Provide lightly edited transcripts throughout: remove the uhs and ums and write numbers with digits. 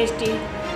HD।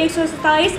127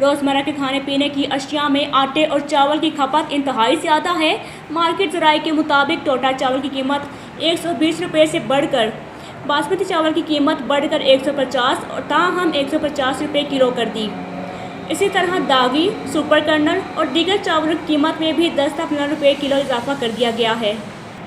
روزمرہ کے کھانے پینے کی اشیاء میں آٹے اور چاول کی کھپت انتہائی زیادہ ہے۔ مارکیٹ ذرائع کے مطابق ٹوٹا چاول کی قیمت 120 روپے سے بڑھ کر باسمتی چاول کی قیمت بڑھ کر 150 اور تاہم 150 روپے کلو کر دی۔ اسی طرح داغی، سپر کرنل اور دیگر چاولوں کی قیمت میں بھی 10 تا 15 روپے کلو اضافہ کر دیا گیا ہے۔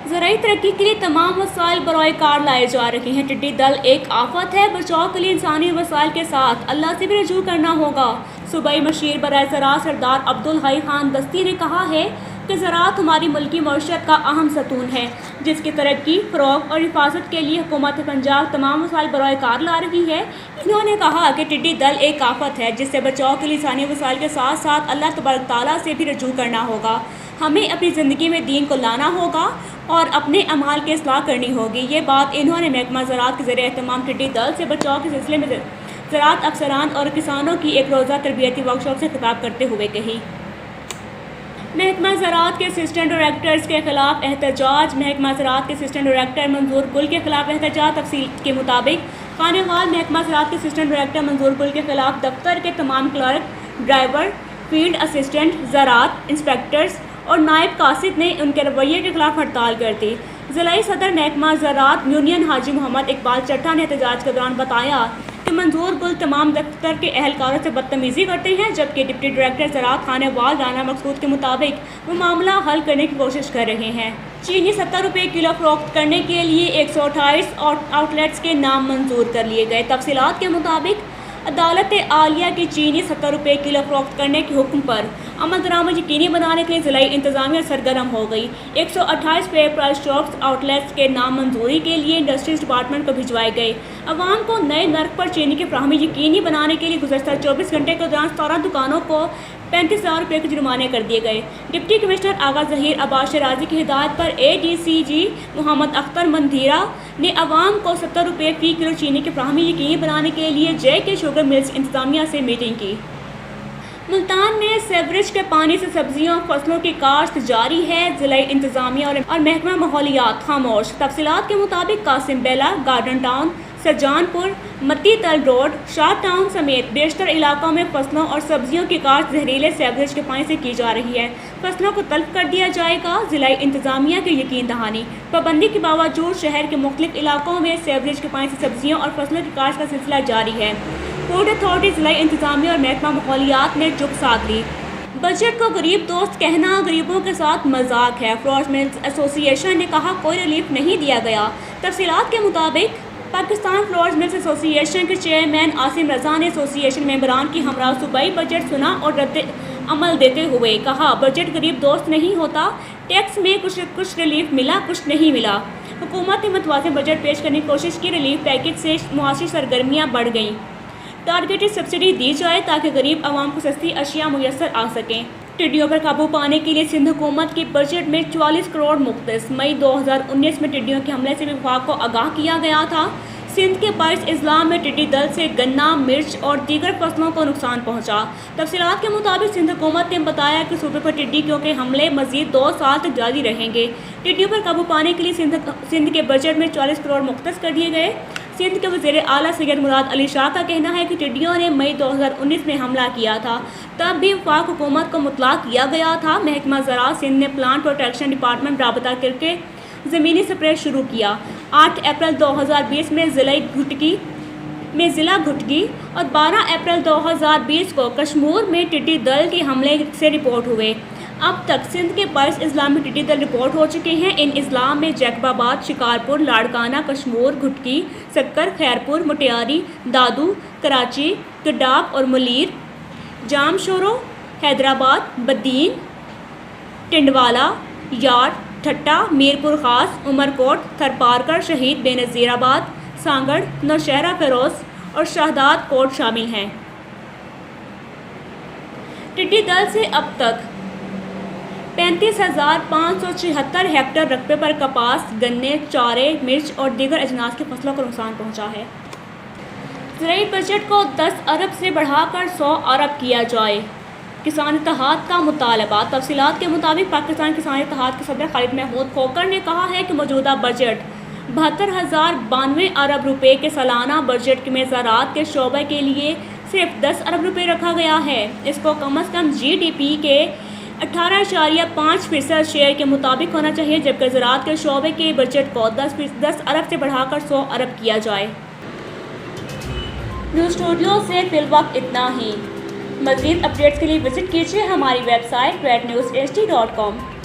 زرعی ترقی کے لیے تمام وسائل برائے کار لائے جا رہے ہیں۔ ٹڈی دل ایک آفت ہے، بچاؤ کے لیے انسانی وسائل کے ساتھ اللہ سے بھی رجوع کرنا ہوگا۔ صوبائی مشیر برائے زراعت سردار عبدالحی خان دستی نے کہا ہے کہ زراعت ہماری ملکی معیشت کا اہم ستون ہے، جس کی ترقی، فروغ اور حفاظت کے لیے حکومت پنجاب تمام وسائل برائے کار لا رہی ہے۔ انہوں نے کہا کہ ٹڈی دل ایک آفت ہے جس سے بچاؤ کے لیے انسانی وسائل کے ساتھ ساتھ اللہ تبارک تعالیٰ سے بھی رجوع کرنا ہوگا۔ ہمیں اپنی زندگی میں دین کو لانا ہوگا اور اپنے اعمال کی اصلاح کرنی ہوگی۔ یہ بات انہوں نے محکمہ زراعت کے زیر اہتمام ٹڈی دل سے بچاؤ کے سلسلے میں زراعت افسران اور کسانوں کی ایک روزہ تربیتی ورکشاپ سے خطاب کرتے ہوئے کہی۔ محکمہ زراعت کے اسسٹنٹ ڈائریکٹرز کے خلاف احتجاج۔ محکمہ زراعت کے اسسٹنٹ ڈائریکٹر منظور گل کے خلاف احتجاج۔ تفصیل کے مطابق خانہ وال محکمہ زراعت کے اسسٹنٹ ڈائریکٹر منظور گل کے خلاف دفتر کے تمام کلرک، ڈرائیور، فیلڈ اسسٹنٹ زراعت، انسپیکٹرز اور نائب قاصد نے ان کے رویے کے خلاف ہڑتال کر دی۔ ضلعی صدر محکمہ زراعت یونین حاجی محمد اقبال چٹھا نے احتجاج کے دوران بتایا کہ منظور گل تمام دفتر کے اہلکاروں سے بدتمیزی کرتے ہیں، جبکہ ڈپٹی ڈائریکٹر زراعت خانہ وال رانا مقصود کے مطابق وہ معاملہ حل کرنے کی کوشش کر رہے ہیں۔ چینی 70 روپے کلو فروخت کرنے کے لیے 128 آؤٹ لیٹس کے نام منظور کر لیے گئے۔ تفصیلات کے مطابق عدالت عالیہ کی چینی 70 روپے کلو فروخت کرنے کے حکم پر عمل درآمد یقینی بنانے کے لیے ضلعی انتظامیہ سرگرم ہو گئی۔ 128 fair price shops outlets کے نام منظوری کے لیے انڈسٹریز ڈپارٹمنٹ کو بھجوائے گئے۔ عوام کو نئے نرخ پر چینی کی فراہمی یقینی بنانے کے لیے گزشتہ 24 گھنٹے کے دوران 17 دکانوں کو 35,000 روپے کے جرمانے کر دیے گئے۔ ڈپٹی کمشنر آغا ظہیر عباس شرازی کی ہدایت پر ADCG محمد اختر مندھیرا نے عوام کو 70 روپے فی کلو چینی کی فراہمی یقینی بنانے کے لیے JK شوگر ملز انتظامیہ سے میٹنگ کی۔ ملتان میں سیوریج کے پانی سے سبزیوں اور فصلوں کی کاشت جاری ہے۔ ضلعی انتظامیہ اور محکمہ ماحولیات خاموش۔ تفصیلات کے مطابق قاسم بیلا، گارڈن ٹاؤن، سرجان پور، متی تل روڈ، شاہ ٹاؤن سمیت بیشتر علاقوں میں فصلوں اور سبزیوں کی کاشت زہریلے سیوریج کے پانی سے کی جا رہی ہے۔ فصلوں کو تلف کر دیا جائے گا۔ ضلعی انتظامیہ کی یقین دہانی۔ پابندی کے باوجود شہر کے مختلف علاقوں میں سیوریج کے پانی سے سبزیوں اور فصلوں کی کاشت کا سلسلہ جاری ہے۔ فوڈ اتھارٹی، ضلعی انتظامیہ اور محکمہ ماحولیات نے چپ سادھ لی۔ بجٹ کو غریب دوست کہنا غریبوں کے ساتھ مذاق ہے۔ فلاورز ملز ایسوسی ایشن نے کہا کوئی ریلیف نہیں دیا گیا۔ تفصیلات کے مطابق پاکستان فلاورز ملز ایسوسی ایشن کے چیئرمین عاصم رضا نے ایسوسی ایشن ممبران کی ہمراہ صوبائی بجٹ سنا اور رد عمل دیتے ہوئے کہا بجٹ غریب دوست نہیں ہوتا، ٹیکس میں کچھ ریلیف ملا، کچھ نہیں ملا۔ حکومت نے متوازن بجٹ پیش کرنے کی کوشش کی، ریلیف پیکج سے معاشی سرگرمیاں بڑھ گئیں۔ ٹارگیٹڈ سبسڈی دی جائے تاکہ غریب عوام کو سستی اشیاء میسر آ سکیں۔ ٹڈیوں پر قابو پانے کے لیے سندھ حکومت کی بجٹ میں 44 کروڑ مختص۔ مئی 2019 میں ٹڈیوں کے حملے سے وفاق کو آگاہ کیا گیا تھا۔ سندھ کے 22 اضلاع میں ٹڈی دل سے گنا، مرچ اور دیگر فصلوں کو نقصان پہنچا۔ تفصیلات کے مطابق سندھ حکومت نے بتایا کہ صوبے پر ٹڈیوں کے حملے مزید 2 سال تک جاری رہیں گے۔ ٹڈیوں پر قابو پانے کے لیے سندھ کے بجٹ میں 44 کروڑ مختص کر دیے گئے۔ سندھ کے وزیر اعلیٰ سید مراد علی شاہ کا کہنا ہے کہ ٹڈیوں نے مئی 2019 میں حملہ کیا تھا، تب بھی وفاق حکومت کو مطلع کیا گیا تھا۔ محکمہ زراعت سندھ نے پلانٹ پروٹیکشن ڈپارٹمنٹ رابطہ کر کے زمینی سپرے شروع کیا۔ 8 اپریل 2020 میں ضلع گھٹکی اور 12 اپریل 2020 کو کشمور میں ٹڈی دل کے حملے سے رپورٹ ہوئے۔ اب تک سندھ کے 22 اضلاع میں ٹڈی دل رپورٹ ہو چکے ہیں۔ ان اضلاع میں جیکب آباد، شکارپور، لاڑکانہ، کشمور، گھٹکی، سکر، خیرپور، مٹیاری، دادو، کراچی، گڈاب اور ملیر، جام شورو، حیدرآباد، بدین، ٹنڈوالا، یار، ٹھٹا، میرپور خاص، عمرکوٹ، تھرپارکر، شہید بے نظیر آباد، سانگڑ، نوشہرہ فیروز اور شہداد کوٹ شامل ہیں۔ ٹڈی دل سے اب تک 35,576 ہیکٹر رقبے پر کپاس، گنے، چارے، مرچ اور دیگر اجناس کی فصلوں کو نقصان پہنچا ہے۔ زرعی بجٹ کو 10 ارب سے بڑھا کر 100 ارب کیا جائے، کسان اتحاد کا مطالبہ۔ تفصیلات کے مطابق پاکستان کسان اتحاد کے صدر خالد محمود کھوکھر نے کہا ہے کہ موجودہ بجٹ 72,092 ارب روپے کے سالانہ بجٹ میں زراعت کے شعبے کے لیے صرف 10 ارب روپے رکھا گیا ہے۔ اس کو کم از کم GDP کے 18.5% شیئر کے مطابق ہونا چاہیے، جبکہ زراعت کے شعبے کے بجٹ کو 10 ارب سے بڑھا کر 100 ارب کیا جائے۔ نیوز اسٹوڈیو سے فی الوقت اتنا ہی۔ مزید اپڈیٹس کے لیے وزٹ کیجیے ہماری ویب سائٹ rednewshd.com۔